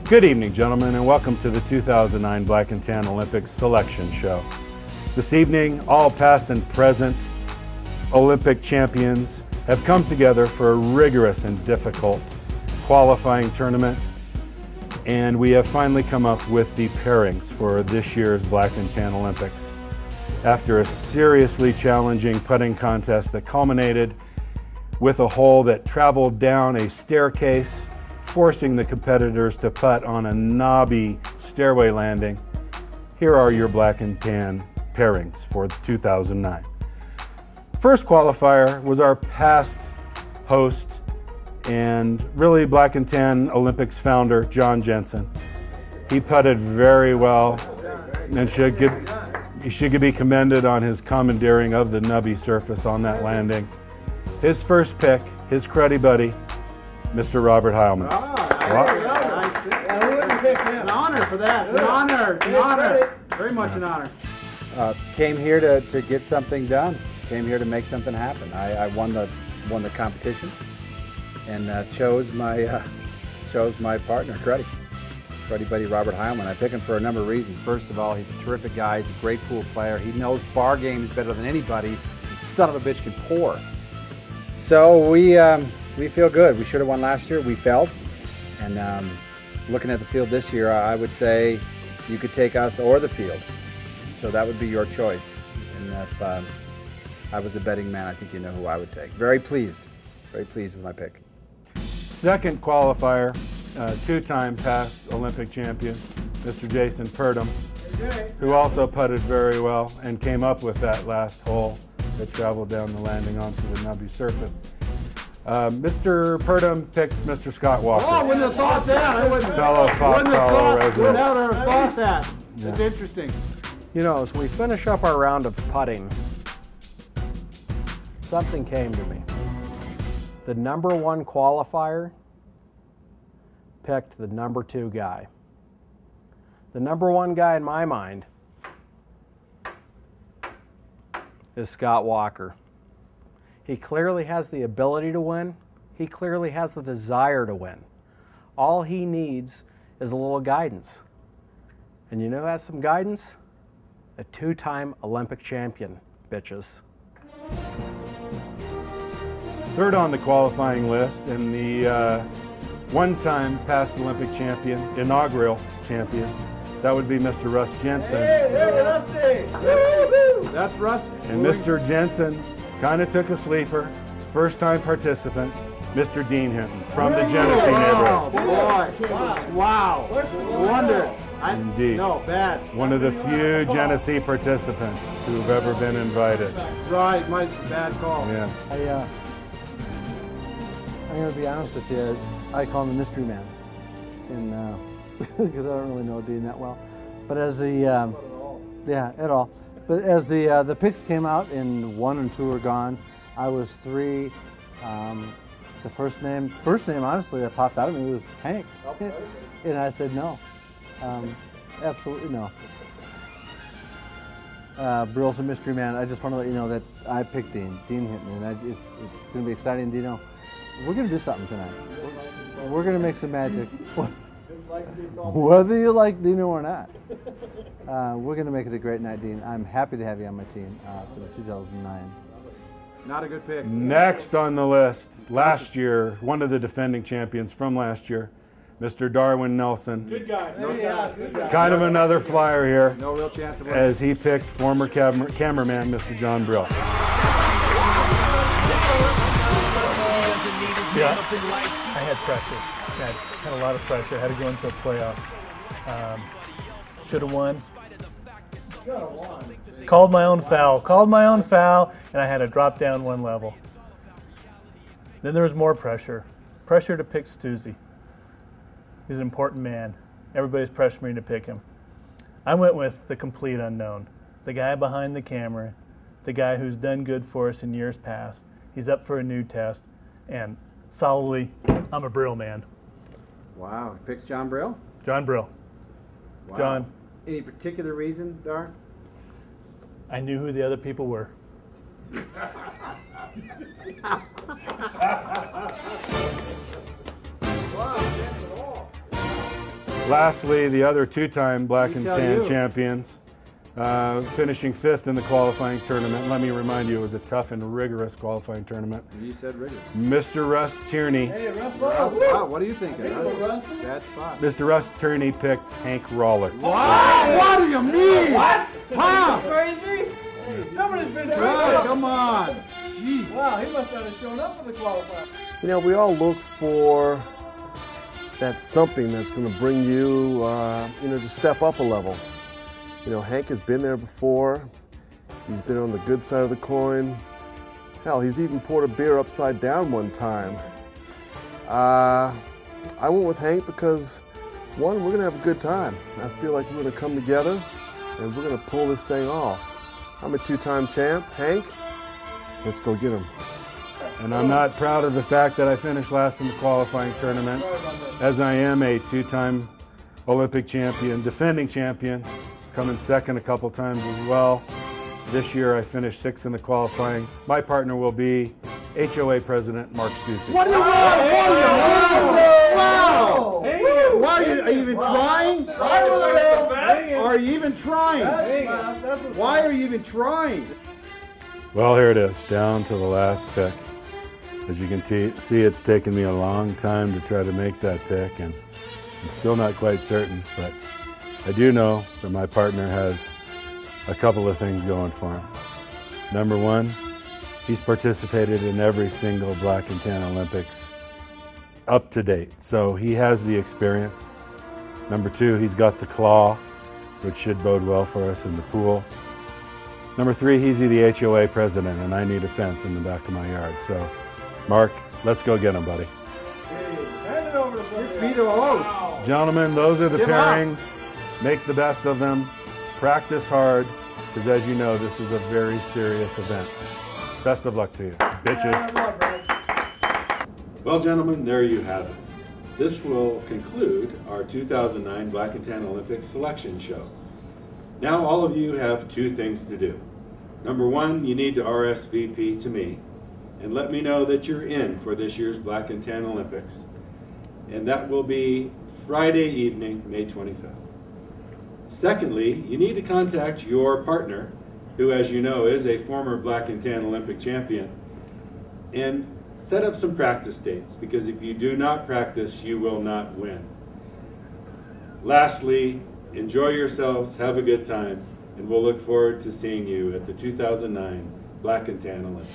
Good evening, gentlemen, and welcome to the 2009 Black and Tan Olympics Selection Show. This evening, all past and present Olympic champions have come together for a rigorous and difficult qualifying tournament, and we have finally come up with the pairings for this year's Black and Tan Olympics. After a seriously challenging putting contest that culminated with a hole that traveled down a staircase, forcing the competitors to putt on a knobby stairway landing, here are your Black and Tan pairings for 2009. First qualifier was our past host and really Black and Tan Olympics founder, John Jensen. He putted very well and he should be commended on his commandeering of the nubby surface on that landing. His first pick, his cruddy buddy, Mr. Robert Heilman. An honor for that. It's an honor. It's an honor. Very much an honor. Came here to get something done. Came here to make something happen. I won the competition and chose my partner, cruddy buddy Robert Heilman. I pick him for a number of reasons. First of all, he's a terrific guy. He's a great pool player. He knows bar games better than anybody. The son of a bitch can pour. So we feel good. We should have won last year. We felt. And looking at the field this year, I would say you could take us or the field. So that would be your choice. And if I was a betting man, I think you know who I would take. Very pleased with my pick. Second qualifier, two-time past Olympic champion, Mr. Jason Purdom, who also putted very well and came up with that last hole that traveled down the landing onto the nubby surface. Mr. Purdom picks Mr. Scott Walker. Oh, I wouldn't have thought that. Fellow Fox Hollow resident. Would never have thought that. That's interesting. You know, as we finish up our round of putting, something came to me. The #1 qualifier picked the #2 guy. The #1 guy in my mind is Scott Walker. He clearly has the ability to win. He clearly has the desire to win. All he needs is a little guidance. And you know who has some guidance? A two-time Olympic champion, bitches. Third on the qualifying list, and the one-time past Olympic champion, inaugural champion, that would be Mr. Russ Jensen. Hey, Rusty! That's Russ. And Mr. Jensen kind of took a sleeper, first-time participant, Mr. Dean Hinton from the Genesee neighborhood. Boy, wow. Wonder. Indeed. No, bad. One of the few Genesee participants who've ever been invited. Right, my bad call. Yes. I'm going to be honest with you. I call him the mystery man, and because I don't really know Dean that well. But as the yeah, at all. But as the picks came out and 1 and 2 were gone, I was 3. The first name honestly that popped out of me was Hank, and I said no, absolutely no. Brill's a mystery man. I just want to let you know that I picked Dean Hinton, and it's going to be exciting. Dino, we're going to do something tonight. We're going to make some magic. Whether you like Dino or not. We're going to make it a great night, Dean. I'm happy to have you on my team for the 2009. Not a good pick. Next on the list, last year, one of the defending champions from last year, Mr. Darwin Nelson. Good guy. Good guy. Kind of another flyer here. No real chance of winning. As he picked former cameraman, Mr. John Brill. Yeah, I had pressure. I had a lot of pressure. I had to go into a playoffs. Should have won. Called my own foul, and I had to drop down 1 level. Then there was more pressure. Pressure to pick Stuzy. He's an important man. Everybody's pressuring me to pick him. I went with the complete unknown. The guy behind the camera, the guy who's done good for us in years past. He's up for a new test, and solidly, I'm a Brill man. Wow, he picks John Brill? John Brill. Wow. John. Any particular reason, Dar? I knew who the other people were. Lastly, the other two-time black and tell tan you. champions, finishing 5th in the qualifying tournament. Let me remind you, it was a tough and rigorous qualifying tournament. You said rigorous. Mr. Russ Tierney. Hey, rough Wow, what are you thinking? Russ. Bad spot. Mr. Russ Tierney picked Hank Rollert. Wow, what do you mean? What? Huh? Crazy? Somebody's been Right, come on. Jeez. Wow, he must not have shown up for the qualifier. You know, we all look for that something that's going to bring you, to step up a level. You know, Hank has been there before. He's been on the good side of the coin. Hell, he's even poured a beer upside down one time. I went with Hank because, one, we're going to have a good time. I feel like we're going to come together and we're going to pull this thing off. I'm a two-time champ. Hank, let's go get him. And I'm not proud of the fact that I finished last in the qualifying tournament, as I am a two-time Olympic champion, defending champion, coming second a couple times as well. This year I finished 6th in the qualifying. My partner will be HOA President Mark Stussy. What do you want? Wow! Why are you even trying? Are you even trying? Why are you even trying? Well, here it is, down to the last pick. As you can see, it's taken me a long time to try to make that pick, and I'm still not quite certain, but I do know that my partner has a couple of things going for him. Number one, he's participated in every single black and tan Olympics up to date, so he has the experience. Number two, he's got the claw, which should bode well for us in the pool. Number three, he's the HOA president, and I need a fence in the back of my yard. So, Mark, let's go get him, buddy. Hand it over to somebody. Just be the host. Gentlemen, those are the Give up. pairings. Make the best of them. Practice hard, because as you know, this is a very serious event. Best of luck to you, bitches. Well, gentlemen, there you have it. This will conclude our 2009 Black and Tan Olympics selection show. Now all of you have two things to do. Number one, you need to RSVP to me and let me know that you're in for this year's Black and Tan Olympics. And that will be Friday evening, May 25th. Secondly, you need to contact your partner, who as you know is a former Black and Tan Olympic champion, and set up some practice dates, because if you do not practice, you will not win. Lastly, enjoy yourselves, have a good time, and we'll look forward to seeing you at the 2009 Black and Tan Olympics.